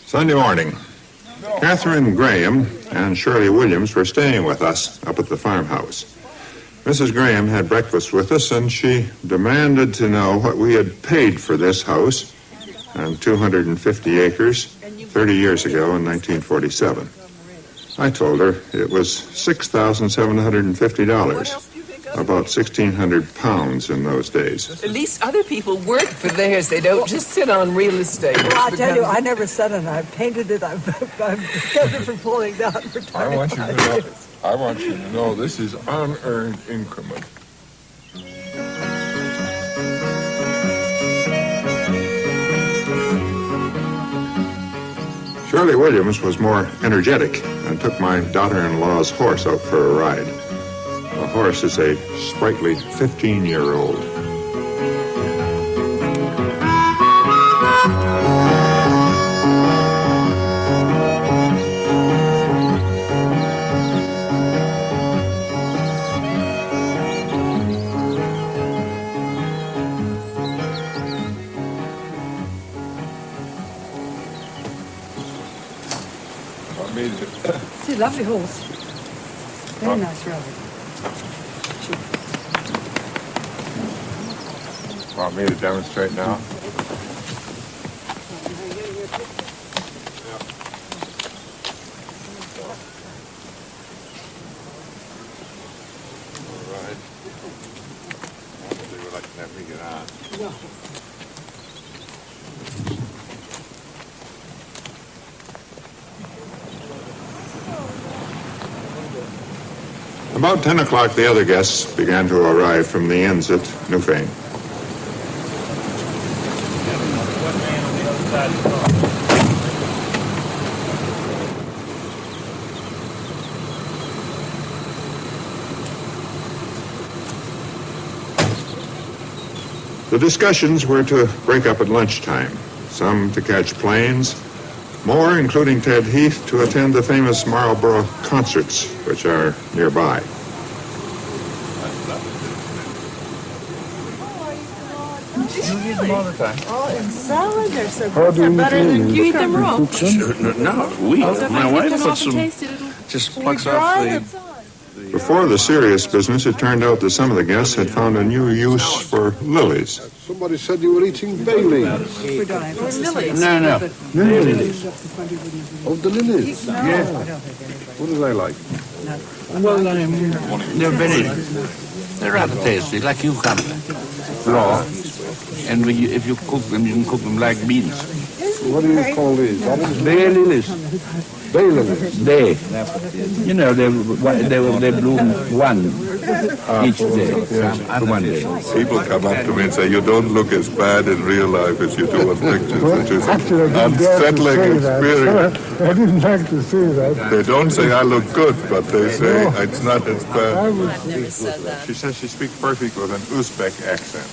Sunday morning. Catherine Graham and Shirley Williams were staying with us up at the farmhouse. Mrs. Graham had breakfast with us, and she demanded to know what we had paid for this house and 250 acres 30 years ago in 1947. I told her it was $6,750, about 1,600 pounds in those days. At least other people work for theirs. They don't just sit on real estate. Well, I tell you, I never said it. I've painted it. I've kept it from pulling down for 25 years. I want you to know this is unearned increment. Shirley Williams was more energetic and took my daughter-in-law's horse out for a ride. The horse is a sprightly 15-year-old. It's a lovely horse. Very nice rabbit. Want me to demonstrate now? All right. They would like to have me get on. No. About 10 o'clock, the other guests began to arrive from the inns at Newfane. The discussions were to break up at lunchtime, some to catch planes, more, including Ted Heath, to attend the famous Marlborough concerts, which are nearby. Salad, they're so How do you better than you eat them raw. No, my wife puts some, just plucks off the... Before the serious business, it turned out that some of the guests had found a new use for lilies. Somebody said you were eating bay leaves. Lilies. No. Lilies. Oh, the lilies? Yeah. What do they like? Well, they're rather tasty, like cucumber, raw. And if you cook them, you can cook them like beans. What do you call these? Bay lilies. Bay lilies? They. You know, they bloom one each day. One day. People come up to me and say, you don't look as bad in real life as you do on pictures, which is an unsettling experience. I didn't like to say that. They don't say I look good, but they say it's not as bad. I've never said that. She says she speaks perfect with an Uzbek accent.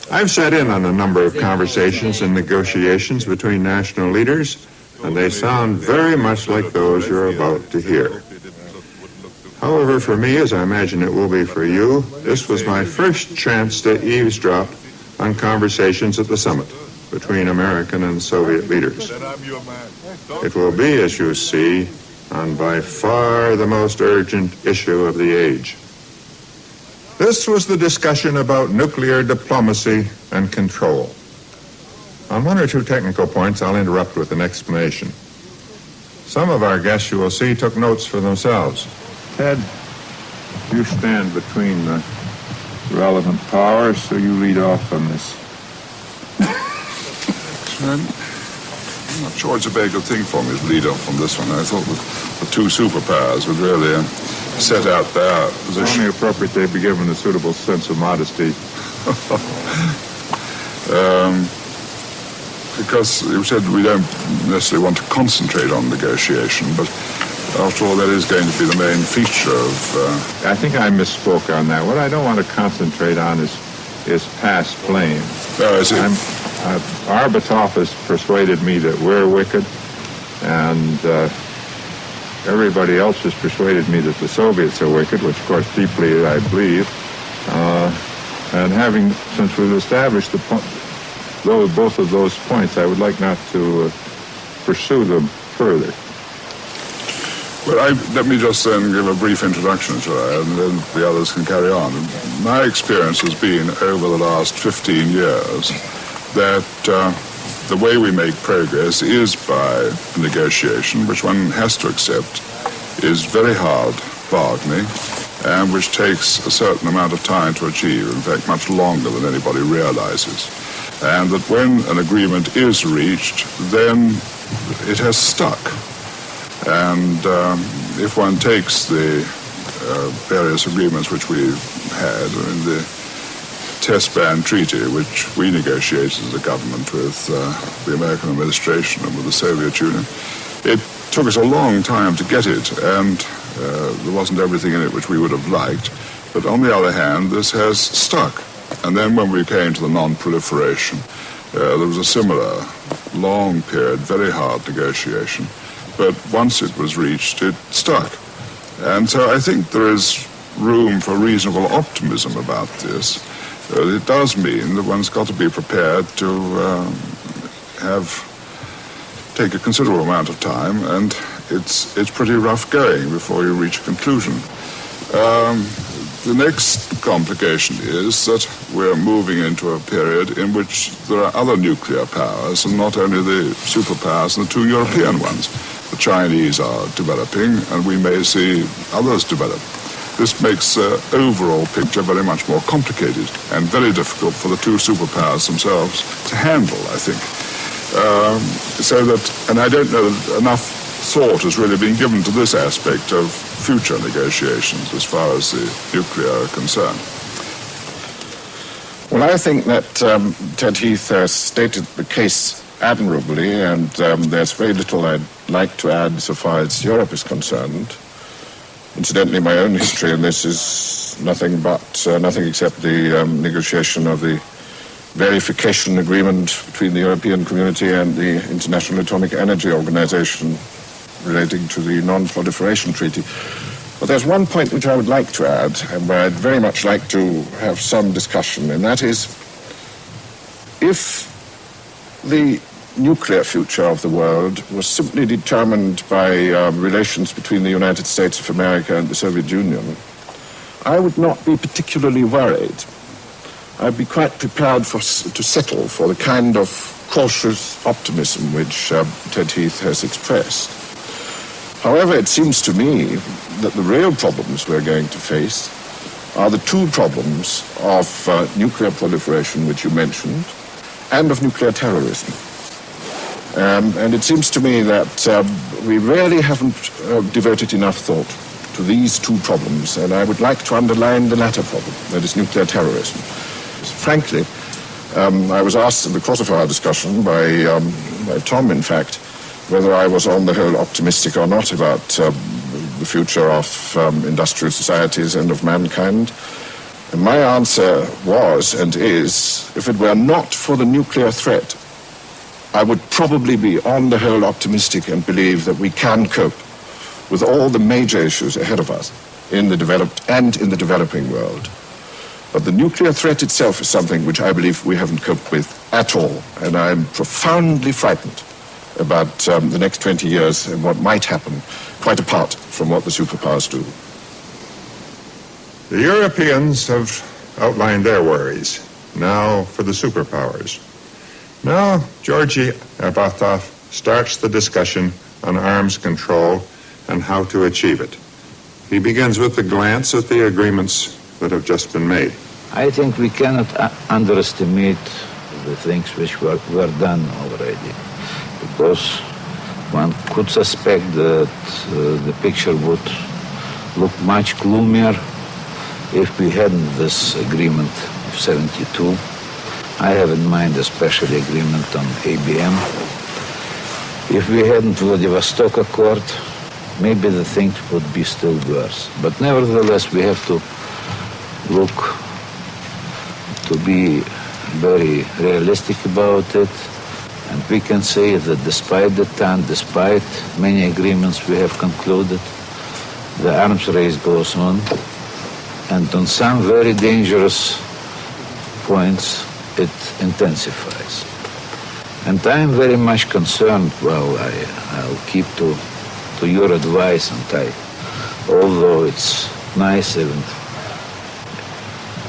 I've sat in on a number of conversations and negotiations between national leaders, and they sound very much like those you're about to hear. However, for me, as I imagine it will be for you, this was my first chance to eavesdrop on conversations at the summit between American and Soviet leaders. It will be, as you see, on by far the most urgent issue of the age. This was the discussion about nuclear diplomacy and control. On one or two technical points, I'll interrupt with an explanation. Some of our guests, you will see, took notes for themselves. Ted, you stand between the relevant powers, so you lead off on this. I'm not sure it's a very good thing for me to lead off on this one. I thought the two superpowers would really set out their position. It's only appropriate they be given a suitable sense of modesty. Because you said we don't necessarily want to concentrate on negotiation, but after all, that is going to be the main feature of... I think I misspoke on that. What I don't want to concentrate on is past blame. Arbatov has persuaded me that we're wicked, and everybody else has persuaded me that the Soviets are wicked, which, of course, deeply I believe. And since we've established both of those points, I would like not to pursue them further? Well, let me just then give a brief introduction to that, and then the others can carry on. My experience has been over the last 15 years that the way we make progress is by negotiation, which one has to accept is very hard bargaining, and which takes a certain amount of time to achieve, in fact, much longer than anybody realizes. And that when an agreement is reached, then it has stuck. And if one takes the various agreements which we've had, the Test Ban Treaty, which we negotiated as a government with the American administration and with the Soviet Union, it took us a long time to get it, and there wasn't everything in it which we would have liked. But on the other hand, this has stuck. And then when we came to the non-proliferation, there was a similar long period, very hard negotiation. But once it was reached, it stuck. And so I think there is room for reasonable optimism about this. It does mean that one's got to be prepared to take a considerable amount of time, and it's pretty rough going before you reach a conclusion. The next complication is that we're moving into a period in which there are other nuclear powers, and not only the superpowers and the two European ones. The Chinese are developing, and we may see others develop. This makes the overall picture very much more complicated and very difficult for the two superpowers themselves to handle, I think. And I don't know that enough thought has really been given to this aspect of future negotiations as far as the nuclear are concerned. Well, I think that Ted Heath has stated the case admirably, and there's very little I'd like to add so far as Europe is concerned. Incidentally, my own history in this is nothing except the negotiation of the verification agreement between the European Community and the International Atomic Energy Organization relating to the Non-Proliferation Treaty. But there's one point which I would like to add, and where I'd very much like to have some discussion, and that is, if the nuclear future of the world was simply determined by relations between the United States of America and the Soviet Union, I would not be particularly worried. I'd be quite prepared to settle for the kind of cautious optimism which Ted Heath has expressed. However, it seems to me that the real problems we're going to face are the two problems of nuclear proliferation, which you mentioned, and of nuclear terrorism. And it seems to me that we really haven't devoted enough thought to these two problems, and I would like to underline the latter problem, that is nuclear terrorism. Frankly, I was asked in the course of our discussion by Tom, in fact, whether I was on the whole optimistic or not about the future of industrial societies and of mankind. And my answer was and is, if it were not for the nuclear threat, I would probably be on the whole optimistic and believe that we can cope with all the major issues ahead of us in the developed and in the developing world. But the nuclear threat itself is something which I believe we haven't coped with at all, and I'm profoundly frightened about the next 20 years and what might happen, quite apart from what the superpowers do. The Europeans have outlined their worries. Now for the superpowers. Now, Georgy Abatov starts the discussion on arms control and how to achieve it. He begins with a glance at the agreements that have just been made. I think we cannot underestimate the things which were done already, because one could suspect that the picture would look much gloomier if we hadn't this agreement of 72. I have in mind especially agreement on ABM. If we hadn't Vladivostok Accord, maybe the things would be still worse. But nevertheless, we have to look to be very realistic about it. And we can say that despite many agreements we have concluded, the arms race goes on. And on some very dangerous points, it intensifies. And I am very much concerned, well, I'll keep to your advice, and although it's nice even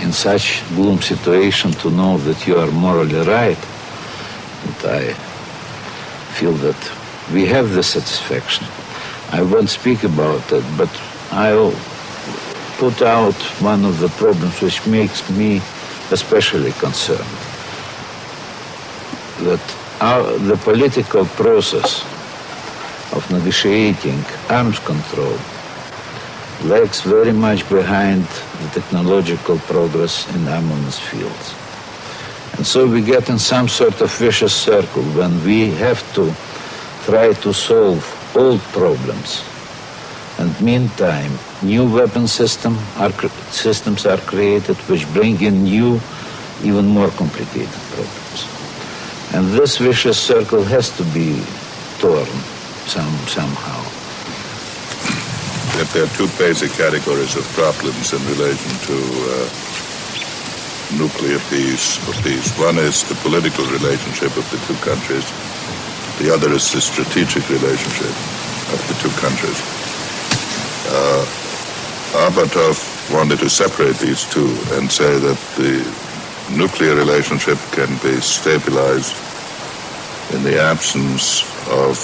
in such gloom situation to know that you are morally right, and I feel that we have the satisfaction. I won't speak about it, but I'll put out one of the problems which makes me especially concerned. That the political process of negotiating arms control lags very much behind the technological progress in armaments fields. And so we get in some sort of vicious circle when we have to try to solve old problems. And meantime, new weapon systems are created which bring in new, even more complicated problems. And this vicious circle has to be torn somehow. There are two basic categories of problems in relation to nuclear peace. One is the political relationship of the two countries. The other is the strategic relationship of the two countries. Arbatov wanted to separate these two and say that the nuclear relationship can be stabilized in the absence of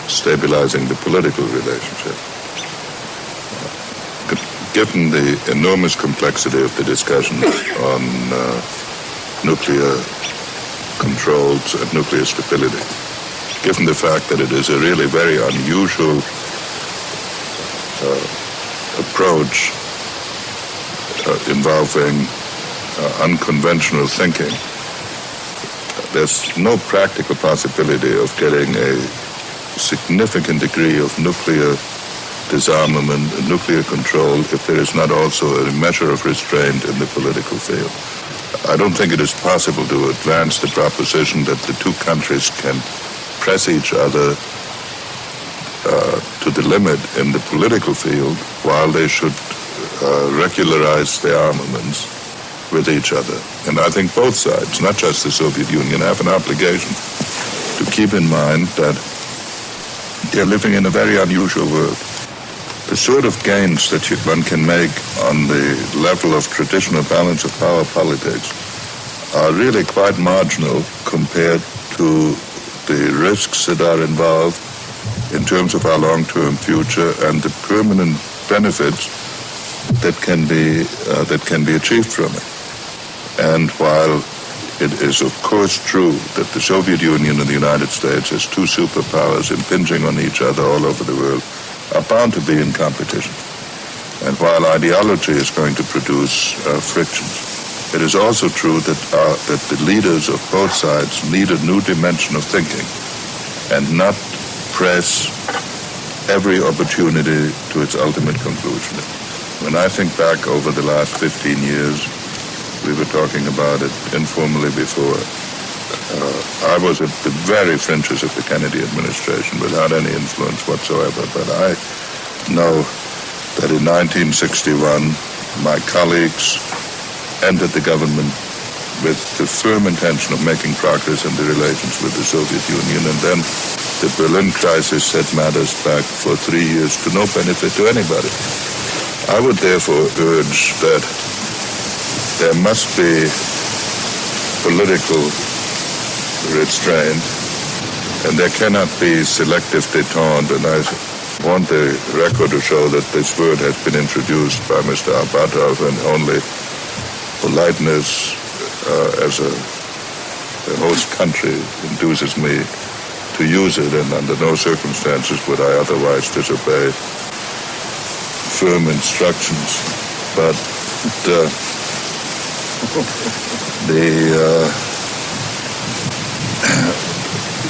stabilizing the political relationship. Given the enormous complexity of the discussion on nuclear controls and nuclear stability, given the fact that it is a really very unusual approach involving unconventional thinking, there's no practical possibility of getting a significant degree of nuclear disarmament and nuclear control if there is not also a measure of restraint in the political field. I don't think it is possible to advance the proposition that the two countries can press each other to the limit in the political field while they should regularize their armaments with each other. And I think both sides, not just the Soviet Union, have an obligation to keep in mind that they're living in a very unusual world. The sort of gains that one can make on the level of traditional balance of power politics are really quite marginal compared to the risks that are involved in terms of our long-term future and the permanent benefits that can be achieved from it. And while it is of course true that the Soviet Union and the United States, as two superpowers impinging on each other all over the world, are bound to be in competition. And while ideology is going to produce frictions, it is also true that the leaders of both sides need a new dimension of thinking and not press every opportunity to its ultimate conclusion. When I think back over the last 15 years, we were talking about it informally before. I was at the very fringes of the Kennedy administration without any influence whatsoever, but I know that in 1961, my colleagues entered the government with the firm intention of making progress in the relations with the Soviet Union, and then the Berlin crisis set matters back for 3 years to no benefit to anybody. I would therefore urge that there must be political restraint, and there cannot be selective détente. And I want the record to show that this word has been introduced by Mr. Arbatov, and only politeness as a host country induces me to use it, and under no circumstances would I otherwise disobey firm instructions. But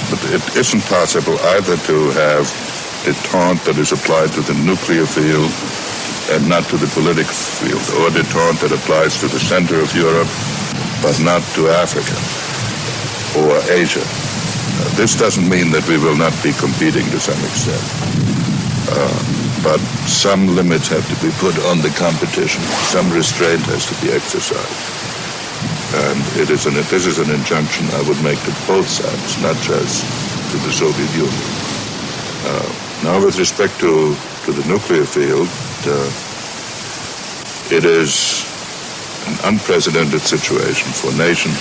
but it isn't possible either to have détente that is applied to the nuclear field and not to the political field, or détente that applies to the center of Europe but not to Africa or Asia. This doesn't mean that we will not be competing to some extent, but some limits have to be put on the competition. Some restraint has to be exercised. And this is an injunction I would make to both sides, not just to the Soviet Union. Now, with respect to the nuclear field, it is an unprecedented situation for nations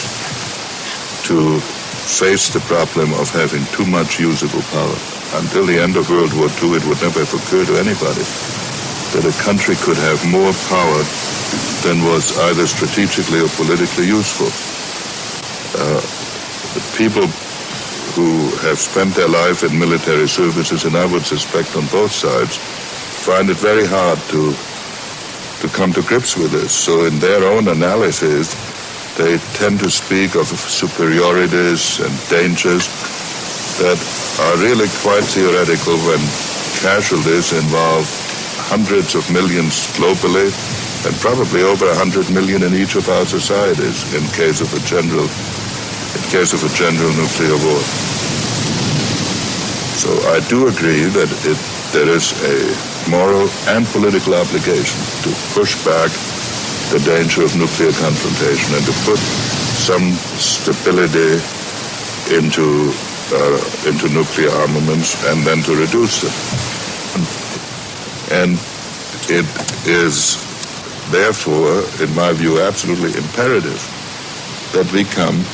to face the problem of having too much usable power. Until the end of World War II, it would never have occurred to anybody that a country could have more power than was either strategically or politically useful. The people who have spent their life in military services, and I would suspect on both sides, find it very hard to come to grips with this. So in their own analysis, they tend to speak of superiorities and dangers that are really quite theoretical when casualties involve hundreds of millions globally and probably over 100 million in each of our societies in case of a general nuclear war. So I do agree that there is a moral and political obligation to push back the danger of nuclear confrontation and to put some stability into nuclear armaments and then to reduce them. And it is therefore, in my view, absolutely imperative that we come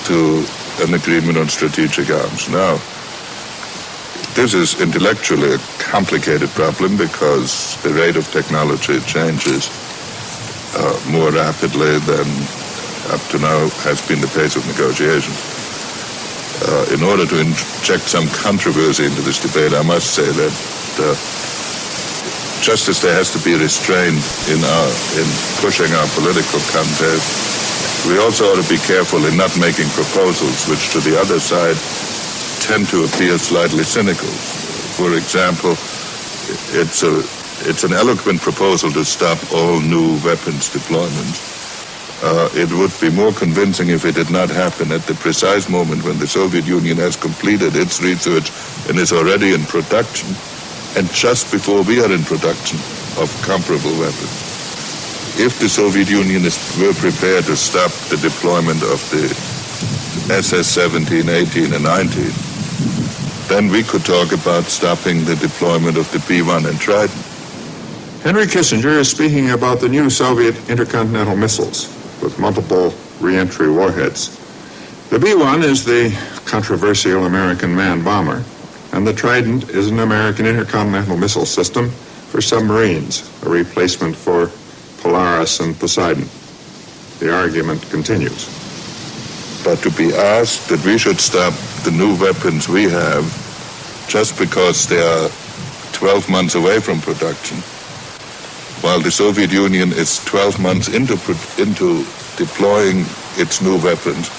to an agreement on strategic arms. Now, this is intellectually a complicated problem because the rate of technology changes more rapidly than up to now has been the pace of negotiations. In order to inject some controversy into this debate, I must say that just as there has to be restraint in pushing our political contest, we also ought to be careful in not making proposals which to the other side tend to appear slightly cynical. For example, it's an eloquent proposal to stop all new weapons deployments. It would be more convincing if it did not happen at the precise moment when the Soviet Union has completed its research and is already in production, and just before we are in production of comparable weapons. If the Soviet Union were prepared to stop the deployment of the SS-17, 18, and 19, then we could talk about stopping the deployment of the B-1 and Trident. Henry Kissinger is speaking about the new Soviet intercontinental missiles with multiple reentry warheads. The B-1 is the controversial American man bomber, and the Trident is an American intercontinental missile system for submarines, a replacement for Polaris and Poseidon. The argument continues. But to be asked that we should stop the new weapons we have just because they are 12 months away from production, while the Soviet Union is 12 months into deploying its new weapons,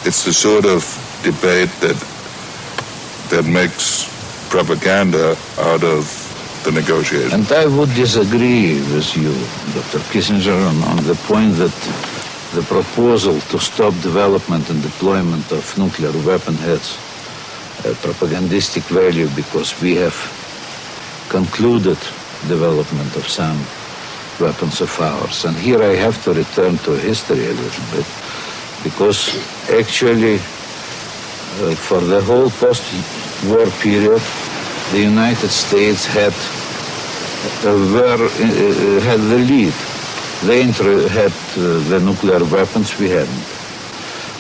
it's the sort of debate that makes propaganda out of the negotiation. And I would disagree with you, Dr. Kissinger, on the point that the proposal to stop development and deployment of nuclear weapon has a propagandistic value because we have concluded development of some weapons of ours. And here I have to return to history a little bit because actually for the whole post-war period, the United States had the lead. They had the nuclear weapons, we hadn't.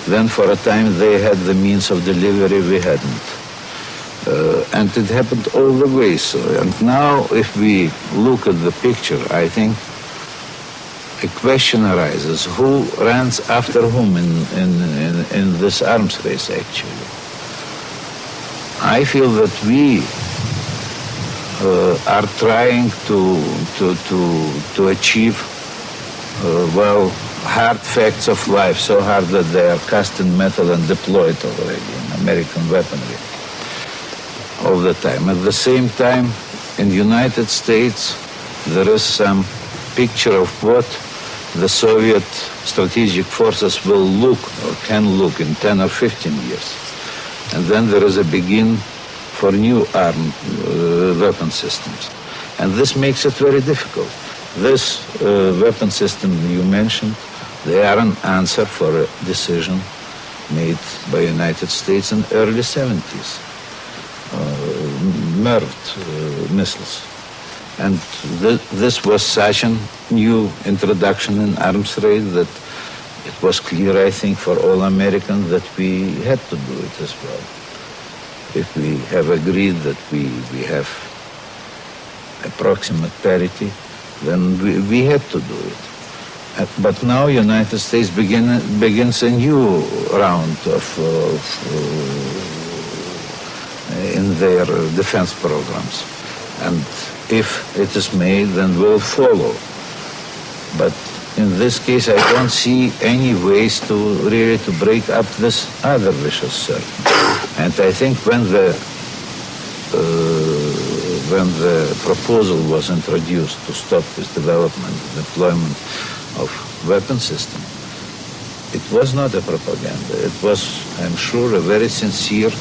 Then for a time they had the means of delivery, we hadn't. And it happened all the way. So, and now if we look at the picture, I think a question arises, who runs after whom in this arms race actually? I feel that we are trying to achieve hard facts of life, so hard that they are cast in metal and deployed already in American weaponry all the time. At the same time, in the United States, there is some picture of what the Soviet strategic forces will look or can look in 10 or 15 years. And then there is a begin for new armed weapon systems. And this makes it very difficult. This weapon system you mentioned They are an answer for a decision made by United States in early 70s. MIRV missiles. And this was such a new introduction in arms race that it was clear, I think, for all Americans that we had to do it as well. If we have agreed that we have approximate parity, then we had to do it. But now United States begins a new round in their defense programs. And if it is made, then we'll follow. But in this case, I don't see any ways to really to break up this other vicious circle. And I think when the proposal was introduced to stop this development, deployment of weapon system, it was not a propaganda. It was, I'm sure, a very sincere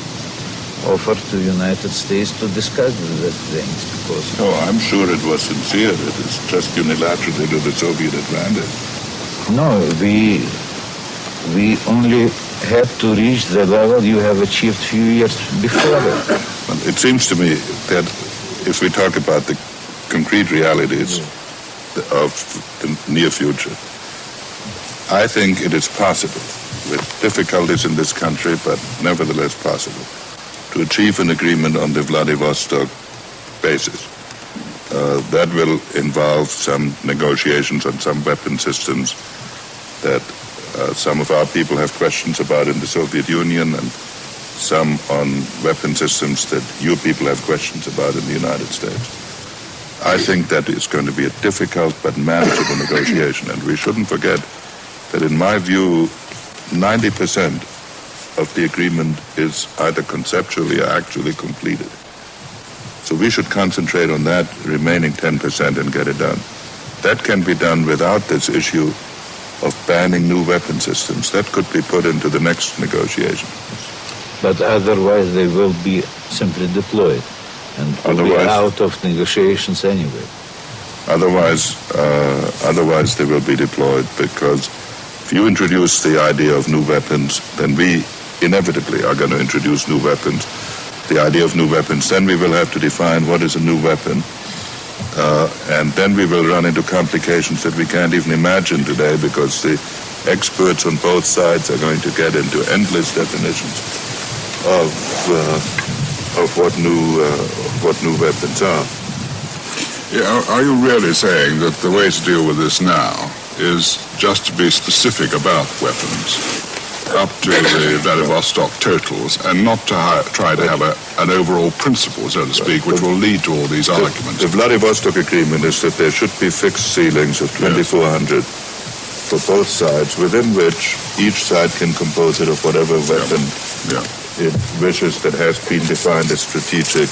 offer to the United States to discuss these things. Because I'm sure it was sincere. It is just unilaterally to the Soviet advantage. No, we only had to reach the level you have achieved few years before it. Well, it seems to me that if we talk about the concrete realities of the near future, I think it is possible, with difficulties in this country, but nevertheless possible, to achieve an agreement on the Vladivostok basis. That will involve some negotiations on some weapon systems that some of our people have questions about in the Soviet Union, and some on weapon systems that you people have questions about in the United States. I think that is going to be a difficult but manageable negotiation, and we shouldn't forget that, in my view, 90% of the agreement is either conceptually or actually completed. So we should concentrate on that remaining 10% and get it done. That can be done without this issue of banning new weapon systems. That could be put into the next negotiation. But otherwise they will be simply deployed and will be out of negotiations anyway. Otherwise they will be deployed, because if you introduce the idea of new weapons, then we inevitably are going to introduce new weapons. The idea of new weapons, then we will have to define what is a new weapon. And then we will run into complications that we can't even imagine today, because the experts on both sides are going to get into endless definitions of what new weapons are. Yeah, are you really saying that the way to deal with this now is just to be specific about weapons up to the Vladivostok totals, and not to try to have an overall principle, so to speak, which will lead to all these arguments? The Vladivostok agreement is that there should be fixed ceilings of 2,400 for both sides, within which each side can compose it of whatever weapon it wishes that has been defined as strategic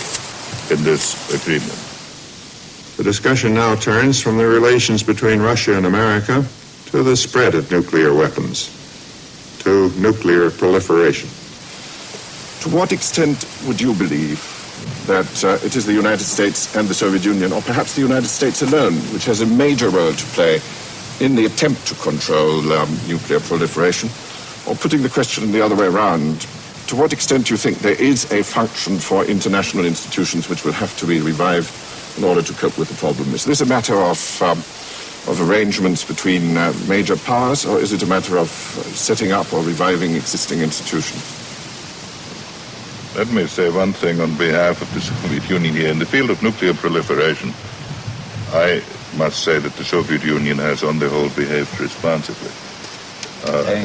in this agreement. The discussion now turns from the relations between Russia and America to the spread of nuclear weapons, to nuclear proliferation. To what extent would you believe that it is the United States and the Soviet Union, or perhaps the United States alone, which has a major role to play in the attempt to control nuclear proliferation? Or putting the question the other way around, to what extent do you think there is a function for international institutions which will have to be revived in order to cope with the problem? Is this a matter of arrangements between major powers, or is it a matter of setting up or reviving existing institutions? Let me say one thing on behalf of the Soviet Union here. In the field of nuclear proliferation, I must say that the Soviet Union has on the whole behaved responsibly.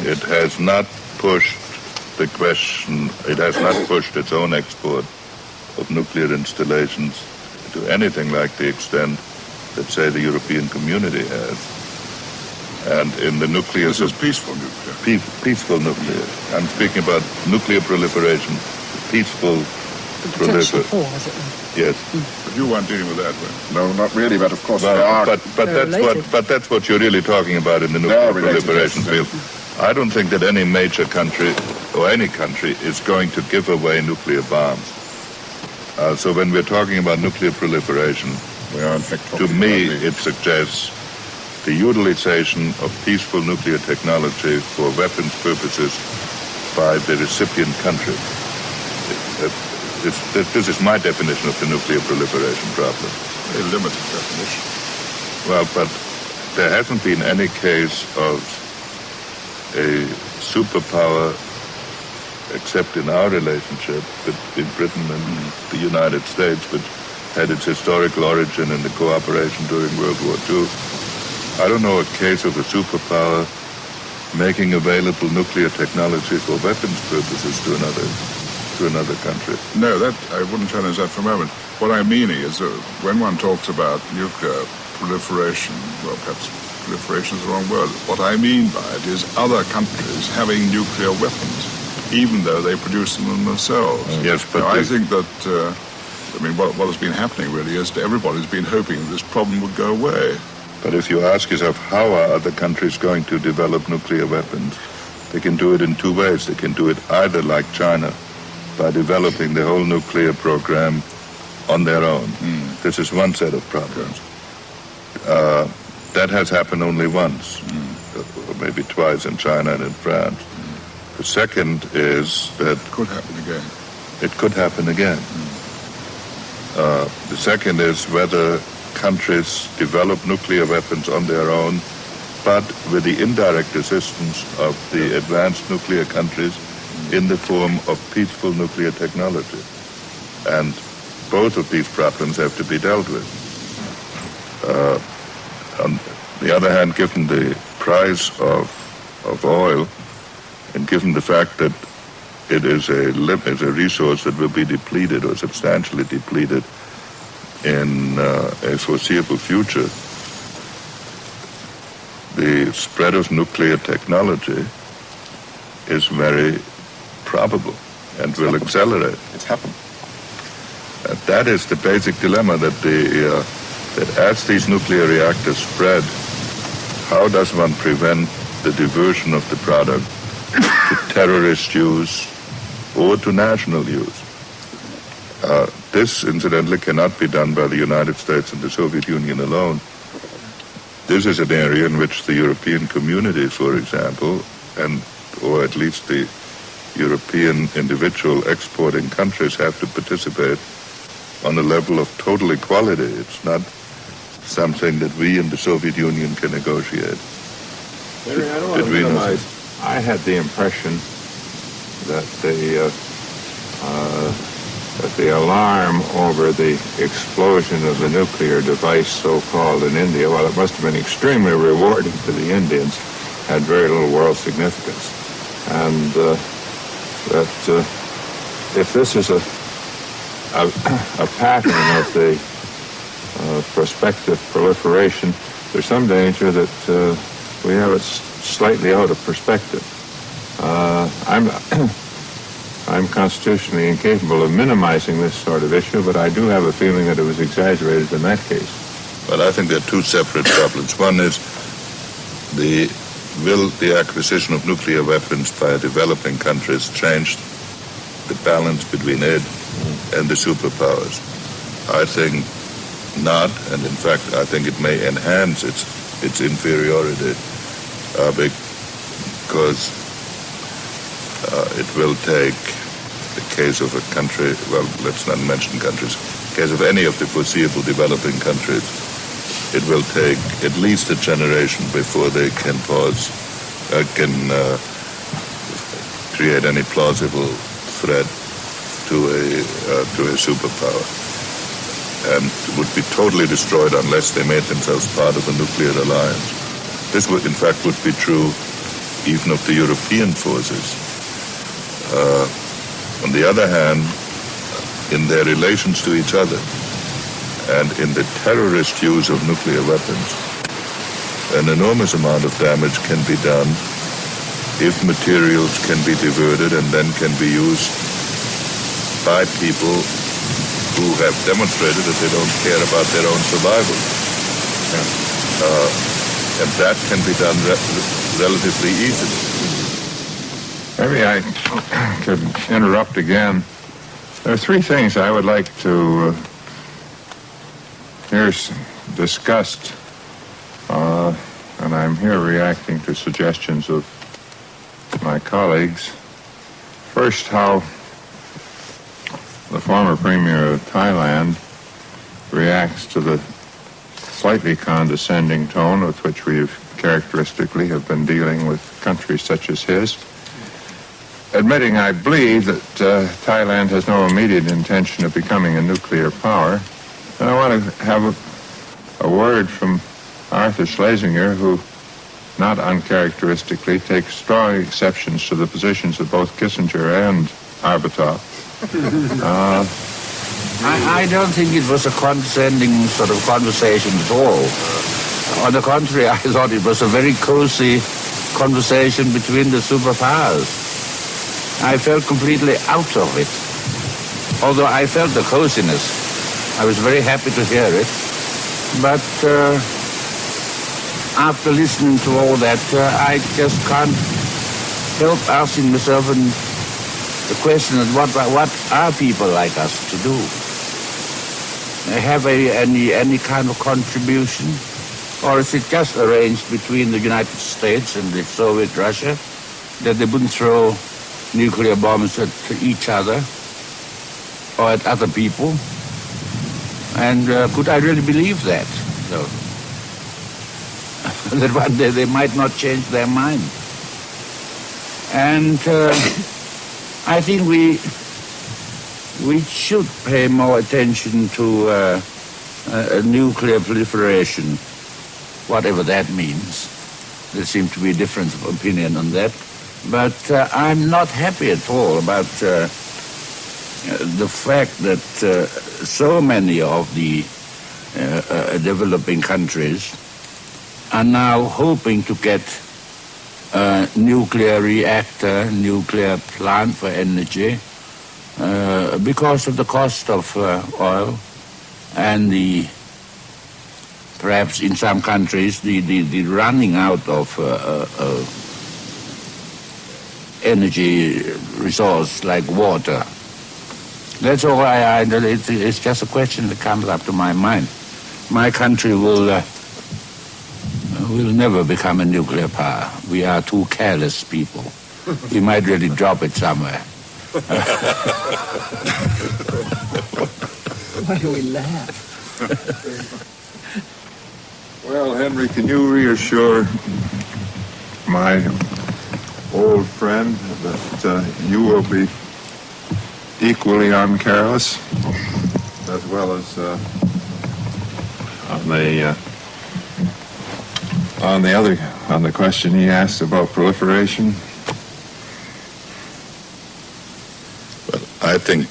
It has not pushed the question, it has not pushed its own export of nuclear installations to anything like the extent that, say, the European community has. And in the nuclear... This is peaceful nuclear. Peaceful nuclear. I'm speaking about nuclear proliferation, peaceful proliferation. Yes. But you weren't dealing with that, right? No, not really, but of course Well, there are. but that's what you're really talking about in the nuclear proliferation field. I don't think that any major country or any country is going to give away nuclear bombs. So when we're talking about nuclear proliferation, we are in fact to me it suggests the utilization of peaceful nuclear technology for weapons purposes by the recipient country. This is my definition of the nuclear proliferation problem. A limited definition. Well, but there hasn't been any case of a superpower, except in our relationship between Britain and the United States, which had its historical origin in the cooperation during World War II. I don't know a case of a superpower making available nuclear technology for weapons purposes to another country. No, that I wouldn't challenge that for a moment. What I'm meaning is that when one talks about nuclear proliferation, well, perhaps proliferation is the wrong word. What I mean by it is other countries having nuclear weapons, even though they produce them themselves. Yes, but now, I think that, what has been happening really is that everybody's been hoping this problem would go away. But if you ask yourself, how are other countries going to develop nuclear weapons? They can do it in two ways. They can do it either like China, by developing the whole nuclear program on their own. This is one set of problems. That has happened only once, or maybe twice in China and in France. The second is that... It could happen again. It could happen again. The second is whether countries develop nuclear weapons on their own, but with the indirect assistance of the advanced nuclear countries in the form of peaceful nuclear technology. And both of these problems have to be dealt with. On the other hand, given the price of oil, and given the fact that it is a resource that will be depleted or substantially depleted in a foreseeable future, the spread of nuclear technology is very probable and will accelerate. It's happened. And that is the basic dilemma, that that as these nuclear reactors spread, how does one prevent the diversion of the product to terrorist use or to national use? This, incidentally, cannot be done by the United States and the Soviet Union alone. This is an area in which the European community, for example, or at least the European individual exporting countries have to participate on a level of total equality. It's not something that we in the Soviet Union can negotiate. Henry, I don't want to minimize. I had the impression that the alarm over the explosion of the nuclear device, so-called, in India, while it must have been extremely rewarding to the Indians, had very little world significance. And that if this is a pattern of the prospective proliferation, there's some danger that we have it slightly out of perspective. I'm constitutionally incapable of minimizing this sort of issue, but I do have a feeling that it was exaggerated in that case. Well, I think there are two separate problems. One is will the acquisition of nuclear weapons by developing countries change the balance between it and the superpowers? I think not, and in fact, I think it may enhance its inferiority because it will take the case of a country, well, let's not mention countries, the case of any of the foreseeable developing countries, it will take at least a generation before they can create any plausible threat to a superpower, and would be totally destroyed unless they made themselves part of a nuclear alliance. This would, in fact, would be true even of the European forces. On the other hand, in their relations to each other and in the terrorist use of nuclear weapons, an enormous amount of damage can be done if materials can be diverted and then can be used by people who have demonstrated that they don't care about their own survival. And that can be done relatively easily. Maybe I could interrupt again. There are three things I would like to hear discussed and I'm here reacting to suggestions of my colleagues. First, how the former Premier of Thailand reacts to the slightly condescending tone with which we characteristically have been dealing with countries such as his. Admitting, I believe, that Thailand has no immediate intention of becoming a nuclear power, and I want to have a word from Arthur Schlesinger, who, not uncharacteristically, takes strong exceptions to the positions of both Kissinger and Arbatov. I don't think it was a condescending sort of conversation at all. On the contrary, I thought it was a very cozy conversation between the superpowers. I felt completely out of it. Although I felt the coziness, I was very happy to hear it. But after listening to all that, I just can't help asking myself the question of what are people like us to do? Have any kind of contribution? Or is it just arranged between the United States and the Soviet Russia that they wouldn't throw nuclear bombs at each other or at other people? And could I really believe that? So, that one day they might not change their mind. And I think we should pay more attention to nuclear proliferation, whatever that means. There seems to be a difference of opinion on that. But I'm not happy at all about the fact that so many of the developing countries are now hoping to get a nuclear reactor, nuclear plant for energy, because of the cost of oil and perhaps in some countries the running out of energy resource like water. That's all it's just a question that comes up to my mind. My country will never become a nuclear power. We are too careless people. We might really drop it somewhere. Why do we laugh? Well, Henry, can you reassure my old friend that you will be equally uncareless, as well as on the question he asked about proliferation? Well, I think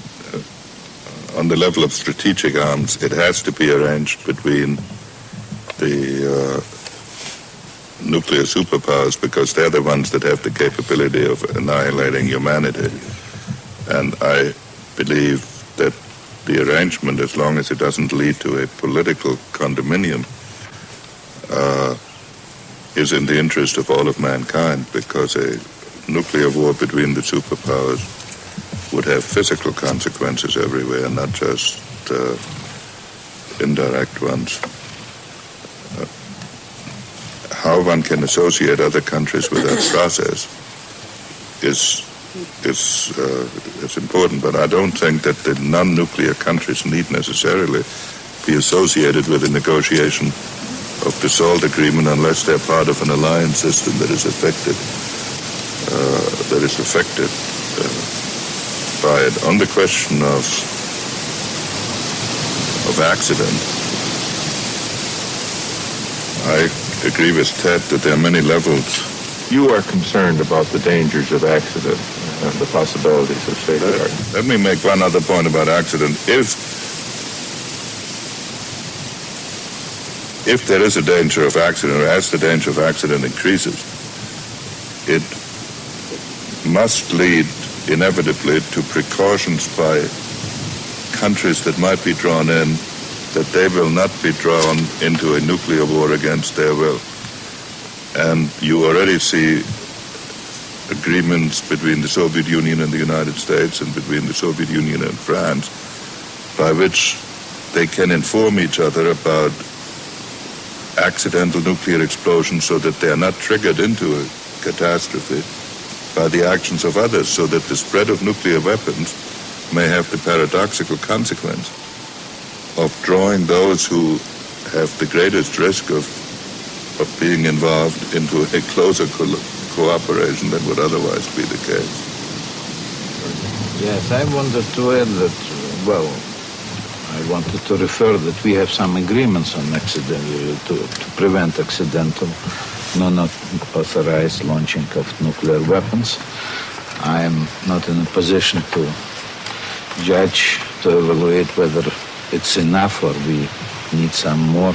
on the level of strategic arms, it has to be arranged between the nuclear superpowers, because they're the ones that have the capability of annihilating humanity. And I believe that the arrangement, as long as it doesn't lead to a political condominium, is in the interest of all of mankind, because a nuclear war between the superpowers would have physical consequences everywhere, not just indirect ones. How one can associate other countries with that process is important, but I don't think that the non-nuclear countries need necessarily be associated with the negotiation of the SALT agreement unless they're part of an alliance system that is affected by it. On the question of accident, I agree with Ted that there are many levels. You are concerned about the dangers of accident and the possibilities of safeguarding. Let me make one other point about accident. If there is a danger of accident, or as the danger of accident increases, it must lead inevitably to precautions by countries that might be drawn in, that they will not be drawn into a nuclear war against their will. And you already see agreements between the Soviet Union and the United States and between the Soviet Union and France, by which they can inform each other about accidental nuclear explosions so that they are not triggered into a catastrophe by the actions of others, so that the spread of nuclear weapons may have the paradoxical consequence of drawing those who have the greatest risk of being involved into a closer cooperation than would otherwise be the case. Yes, I wanted to add that, I wanted to refer that we have some agreements on accidental, to prevent accidental, non-authorized launching of nuclear weapons. I am not in a position to judge, to evaluate whether it's enough or we need some more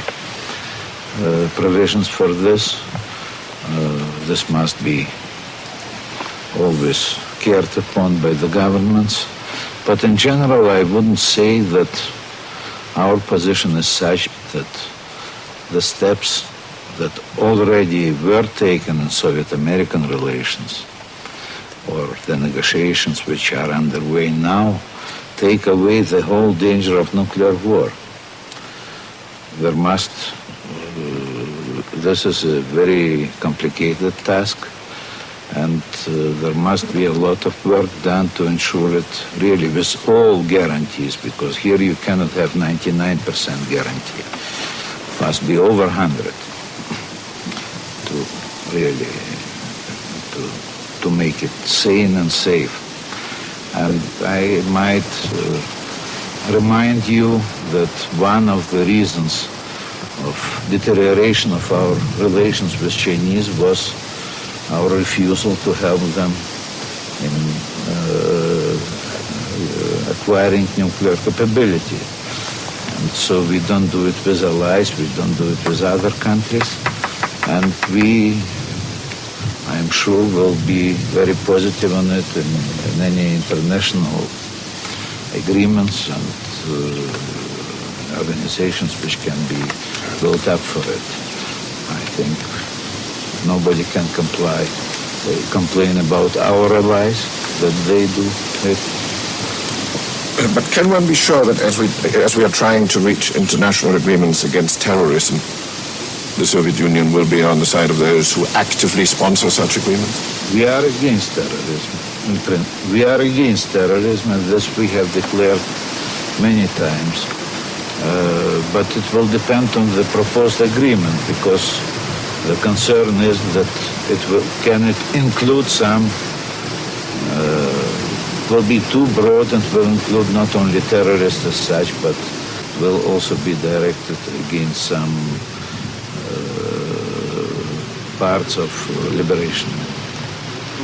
provisions for this. This must be always cared upon by the governments. But in general, I wouldn't say that our position is such that the steps that already were taken in Soviet-American relations or the negotiations which are underway now take away the whole danger of nuclear war. This is a very complicated task, and there must be a lot of work done to ensure it really with all guarantees, because here you cannot have 99% guarantee. It must be over 100 to really to make it sane and safe. And I might remind you that one of the reasons of deterioration of our relations with Chinese was our refusal to help them in acquiring nuclear capability. And so we don't do it with allies, we don't do it with other countries, and we, I'm sure, will be very positive on it in any international agreements and organizations which can be built up for it. I think nobody can complain about our allies, that they do it. But can one be sure that as we are trying to reach international agreements against terrorism, the Soviet Union will be on the side of those who actively sponsor such agreements? We are against terrorism. We are against terrorism, and this we have declared many times. But it will depend on the proposed agreement, because the concern is that can it include some, will be too broad and will include not only terrorists as such, but will also be directed against some parts of liberation.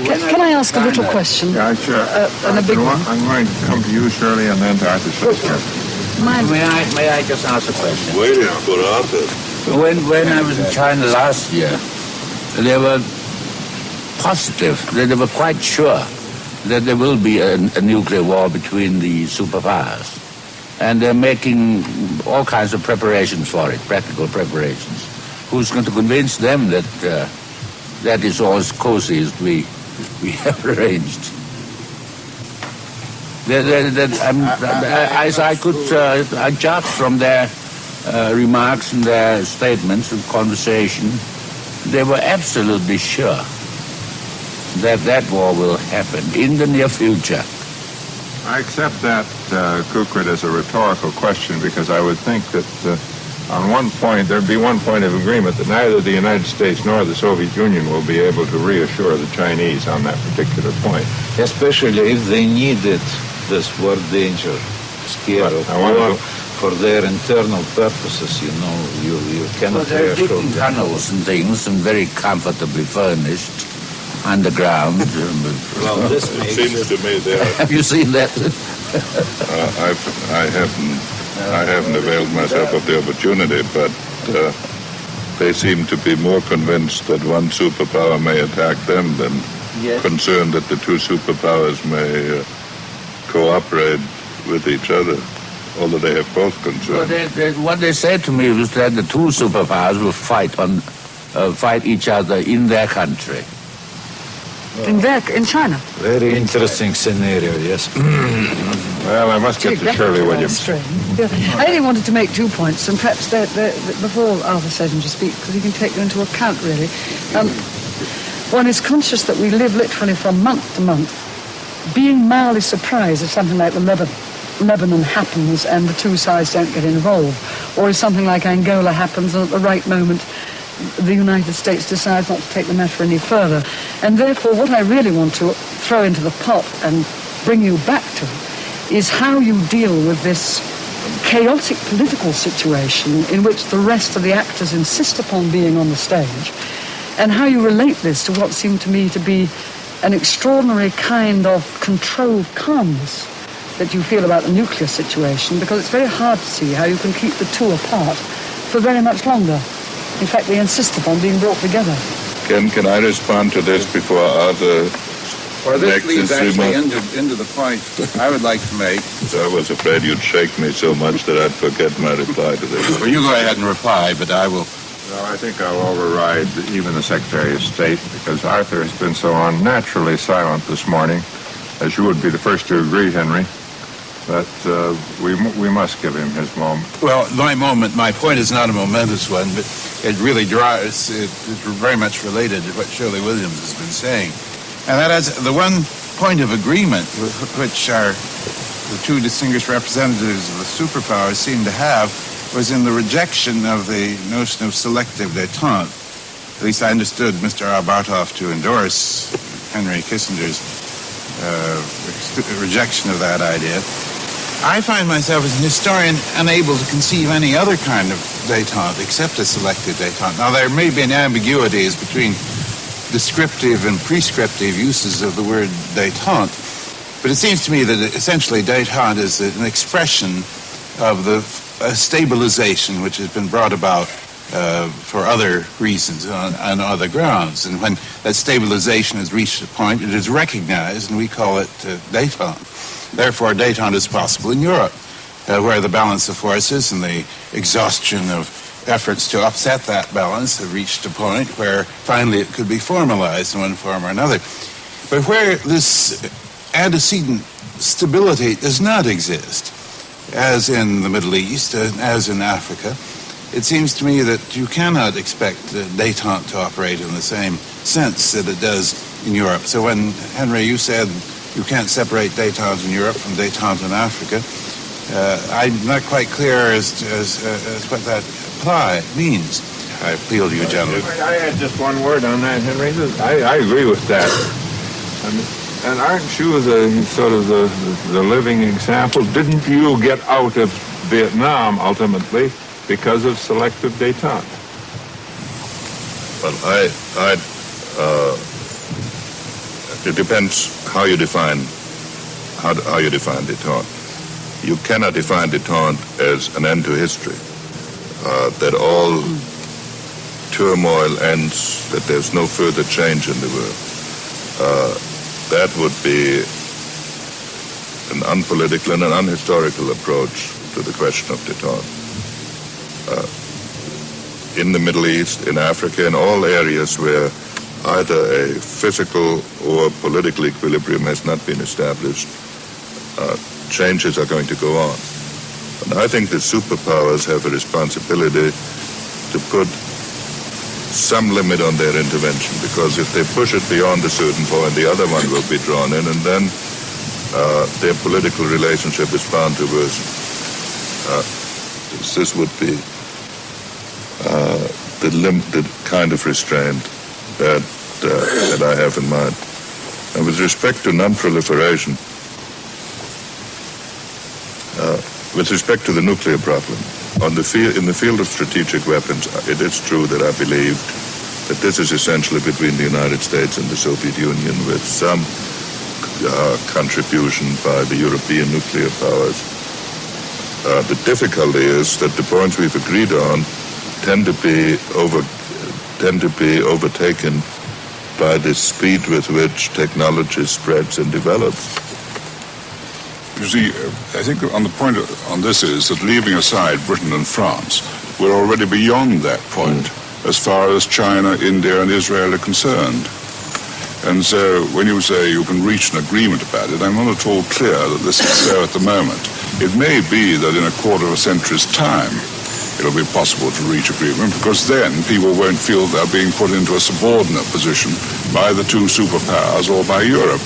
Can I ask a little question? Yeah, sure. And a big one. I'm going to come to you, Shirley, and then to Arthur Schweitzer. May I just ask a question? Waiting for Arthur. When I was in China last year, they were positive, they were quite sure that there will be a nuclear war between the superpowers. And they're making all kinds of preparations for it, practical preparations. Who's going to convince them that that is all as cozy as we have arranged? As I could judge from their remarks and their statements and conversation, they were absolutely sure that war will happen in the near future. I accept that, Kukrit, as a rhetorical question, because I would think that on one point, there'd be one point of agreement that neither the United States nor the Soviet Union will be able to reassure the Chinese on that particular point. Especially if they needed this war danger scare of war for their internal purposes, you cannot they're reassure digging them. tunnels and things and very comfortably furnished underground. Well, this It seems to me they are. Have you seen that? I haven't availed myself of the opportunity, but they seem to be more convinced that one superpower may attack them than concerned that the two superpowers may cooperate with each other, although they have both concerns. Well, what they said to me was that the two superpowers will fight each other in their country. in China. Very interesting scenario, yes. Well, I must get to Shirley Williams. Yeah. I only wanted to make 2 points, and perhaps before Arthur says him to speak, because he can take them into account, really. One is conscious that we live literally from month to month, being mildly surprised if something like Lebanon happens and the two sides don't get involved, or if something like Angola happens and at the right moment the United States decides not to take the matter any further. And therefore what I really want to throw into the pot and bring you back to is how you deal with this chaotic political situation in which the rest of the actors insist upon being on the stage, and how you relate this to what seemed to me to be an extraordinary kind of controlled calmness that you feel about the nuclear situation, because it's very hard to see how you can keep the two apart for very much longer. In fact, they insist upon being brought together. Can I respond to this before Arthur this leads actually into the point I would like to make. I was afraid you'd shake me so much that I'd forget my reply to this. Well, you go ahead and reply, but I will... No, I think I'll override even the Secretary of State, because Arthur has been so unnaturally silent this morning, as you would be the first to agree, Henry, that we must give him his moment. Well, my point is not a momentous one, but it really it's very much related to what Shirley Williams has been saying. And that is the one point of agreement which the two distinguished representatives of the superpowers seem to have was in the rejection of the notion of selective détente. At least I understood Mr. Arbatov to endorse Henry Kissinger's rejection of that idea. I find myself as an historian unable to conceive any other kind of détente except a selective détente. Now, there may be an ambiguity as between descriptive and prescriptive uses of the word détente, but it seems to me that essentially détente is an expression of the stabilization which has been brought about for other reasons on other grounds. And when that stabilization has reached a point, it is recognized, and we call it détente. Therefore, détente is possible in Europe, where the balance of forces and the exhaustion of efforts to upset that balance have reached a point where finally it could be formalized in one form or another. But where this antecedent stability does not exist, as in the Middle East, as in Africa, it seems to me that you cannot expect détente to operate in the same sense that it does in Europe. So when, Henry, you said you can't separate détente in Europe from détente in Africa, I'm not quite clear as what that means. I appeal to you, gentlemen. I had just one word on that, Henry. I agree with that. And aren't you the living example? Didn't you get out of Vietnam ultimately because of selective détente? Well, it depends how you define détente. You cannot define détente as an end to history, that all turmoil ends, that there's no further change in the world. That would be an unpolitical and an unhistorical approach to the question of détente. In the Middle East, in Africa, in all areas where either a physical or political equilibrium has not been established, changes are going to go on. And I think the superpowers have a responsibility to put some limit on their intervention, because if they push it beyond a certain point, the other one will be drawn in, and then their political relationship is bound to worsen. This would be the kind of restraint that I have in mind. And with respect to non-proliferation, with respect to the nuclear problem, in the field of strategic weapons, it is true that I believe that this is essentially between the United States and the Soviet Union, with some contribution by the European nuclear powers. The difficulty is that the points we've agreed on tend to be overtaken by the speed with which technology spreads and develops. You see, I think on the point on this is that, leaving aside Britain and France, we're already beyond that point as far as China, India, and Israel are concerned. And so when you say you can reach an agreement about it, I'm not at all clear that this is so at the moment. It may be that in a quarter of a century's time it'll be possible to reach agreement, because then people won't feel they're being put into a subordinate position by the two superpowers or by Europe.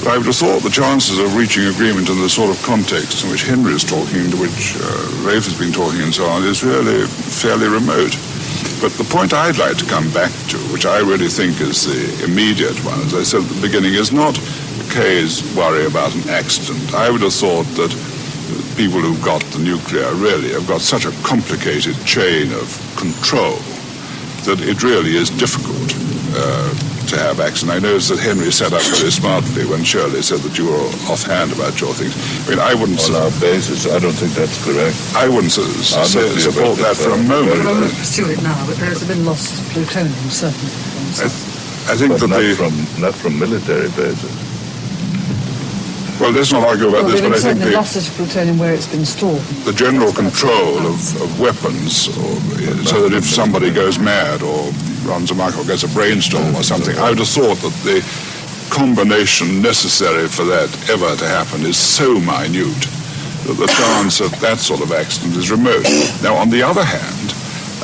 But I would have thought the chances of reaching agreement in the sort of context in which Henry is talking, to which Rafe has been talking and so on, is really fairly remote. But the point I'd like to come back to, which I really think is the immediate one, as I said at the beginning, is not Kay's worry about an accident. I would have thought that people who've got the nuclear really have got such a complicated chain of control that it really is difficult to have accident. I noticed that Henry set up very smartly when Shirley said that you were offhand about your things. I mean, I wouldn't... On our basis, I don't think that's correct. I wouldn't support that for a moment. I won't pursue it now, but there's been loss of plutonium, certainly. I think but that not from military bases. Well, let's not argue about this, but I think the losses of plutonium where it's been stored. The general control of weapons, so that if somebody goes mad or runs amok or gets a brainstorm or something, I would have thought that the combination necessary for that ever to happen is so minute that the chance of that sort of accident is remote. Now, on the other hand,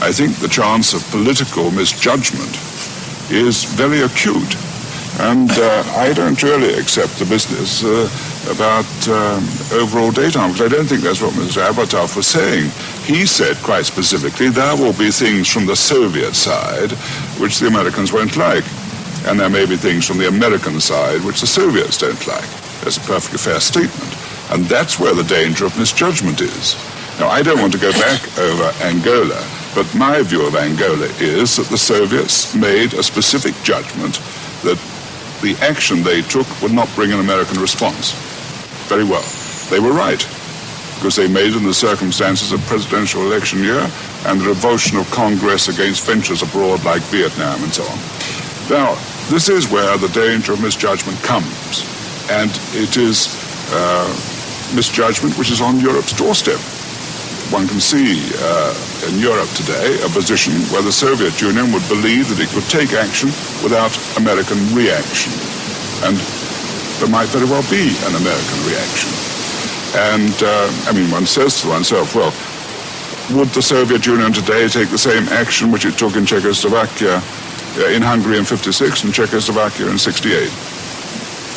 I think the chance of political misjudgment is very acute. And I don't really accept the business about overall data, because I don't think that's what Mr. Abatov was saying. He said quite specifically there will be things from the Soviet side which the Americans won't like, and there may be things from the American side which the Soviets don't like. That's a perfectly fair statement. And that's where the danger of misjudgment is. Now, I don't want to go back over Angola, but my view of Angola is that the Soviets made a specific judgment that the action they took would not bring an American response. Very well. They were right, because they made in the circumstances of presidential election year and the revulsion of Congress against ventures abroad like Vietnam and so on. Now, this is where the danger of misjudgment comes, and it is misjudgment which is on Europe's doorstep. One can see in Europe today a position where the Soviet Union would believe that it could take action without American reaction. And there might very well be an American reaction. And, I mean, one says to oneself, well, would the Soviet Union today take the same action which it took in Czechoslovakia, in Hungary in 56 and Czechoslovakia in 68?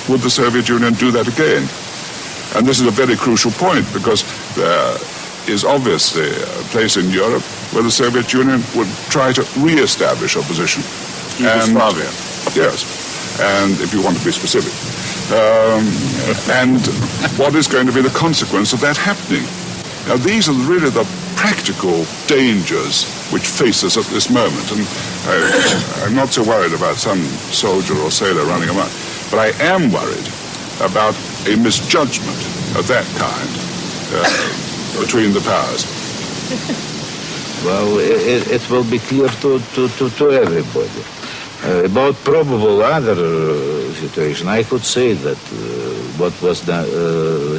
Would the Soviet Union do that again? And this is a very crucial point, because is obviously a place in Europe where the Soviet Union would try to re-establish a position. Yugoslavia. Yes, and if you want to be specific. And what is going to be the consequence of that happening? Now, these are really the practical dangers which face us at this moment. And I'm not so worried about some soldier or sailor running amok, but I am worried about a misjudgment of that kind between the powers. Well, it will be clear to everybody. About probable other situation, I could say that what was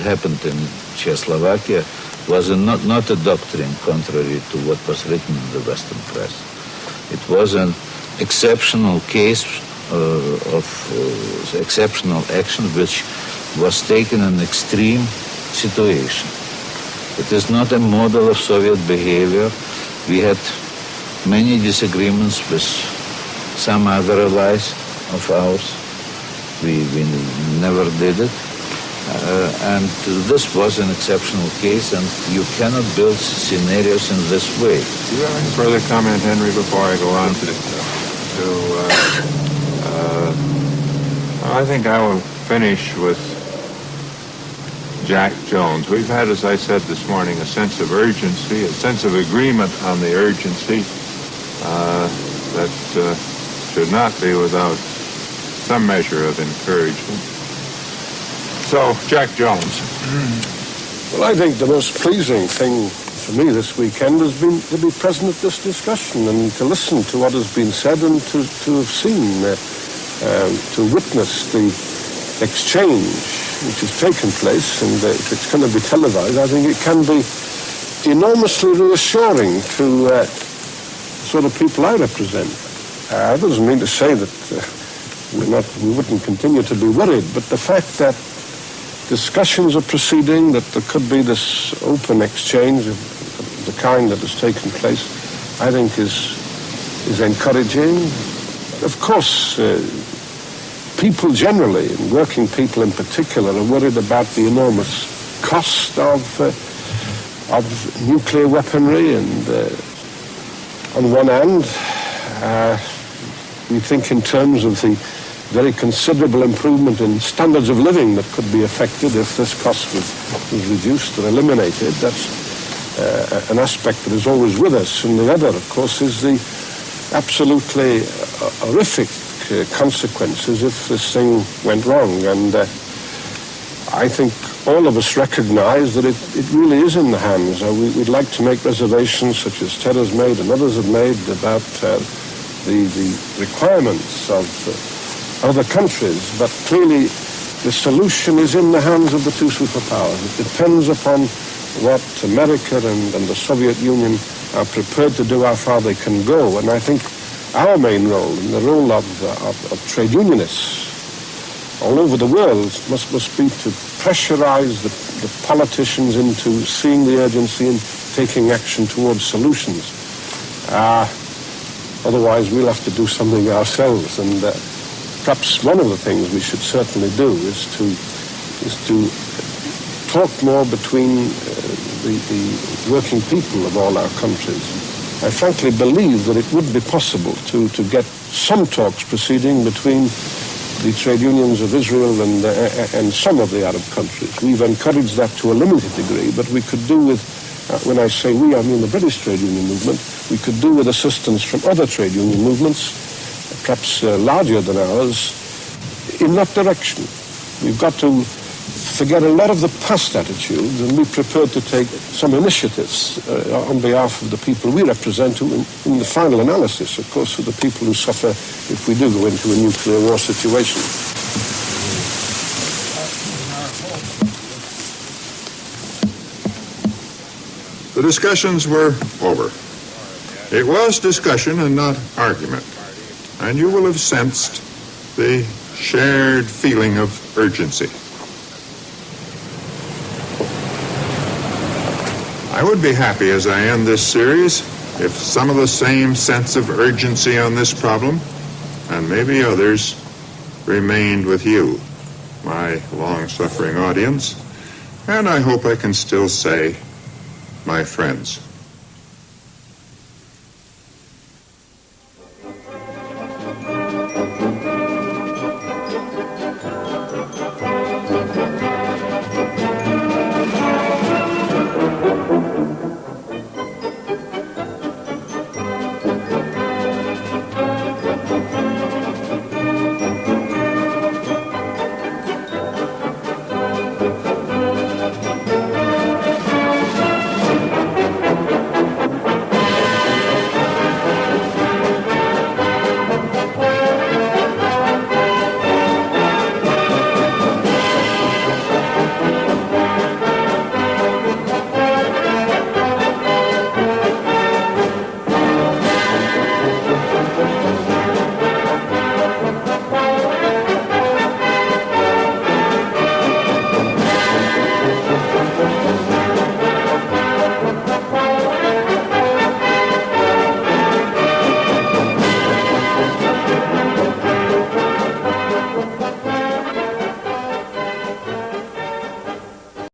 happened in Czechoslovakia was not a doctrine contrary to what was written in the Western press. It was an exceptional case of exceptional action which was taken in an extreme situation. It is not a model of Soviet behavior. We had many disagreements with some other allies of ours. We never did it. And this was an exceptional case, and you cannot build scenarios in this way. Do you have any further comment, Henry, before I go on to I think I will finish with Jack Jones. We've had, as I said this morning, a sense of urgency, a sense of agreement on the urgency that should not be without some measure of encouragement. So, Jack Jones. Well, I think the most pleasing thing for me this weekend has been to be present at this discussion and to listen to what has been said and to have seen, to witness the exchange which has taken place, and if it's going to be televised, I think it can be enormously reassuring to the sort of people I represent. That doesn't mean to say that we wouldn't continue to be worried. But the fact that discussions are proceeding, that there could be this open exchange of the kind that has taken place, I think is encouraging. Of course, people generally, and working people in particular, are worried about the enormous cost of nuclear weaponry, and on one hand, we think in terms of the very considerable improvement in standards of living that could be affected if this cost was reduced or eliminated. That's an aspect that is always with us. And the other, of course, is the absolutely horrific consequences if this thing went wrong. And I think all of us recognize that it really is in the hands. We'd like to make reservations, such as Ted has made and others have made, about the requirements of other countries, but clearly the solution is in the hands of the two superpowers. It depends upon what America and the Soviet Union are prepared to do, how far they can go. And I think our main role, and the role of trade unionists all over the world, must be to pressurize the politicians into seeing the urgency and taking action towards solutions. Otherwise, we'll have to do something ourselves. And perhaps one of the things we should certainly do is to talk more between the working people of all our countries. I frankly believe that it would be possible to get some talks proceeding between the trade unions of Israel and some of the Arab countries. We've encouraged that to a limited degree, but we could do with, when I say we, I mean the British trade union movement, we could do with assistance from other trade union movements, perhaps larger than ours, in that direction. We've got to forget a lot of the past attitudes and be prepared to take some initiatives on behalf of the people we represent, who in the final analysis, of course, are the people who suffer if we do go into a nuclear war situation. The discussions were over. It was discussion and not argument. And you will have sensed the shared feeling of urgency. I would be happy as I end this series if some of the same sense of urgency on this problem, and maybe others, remained with you, my long-suffering audience, and I hope I can still say, my friends.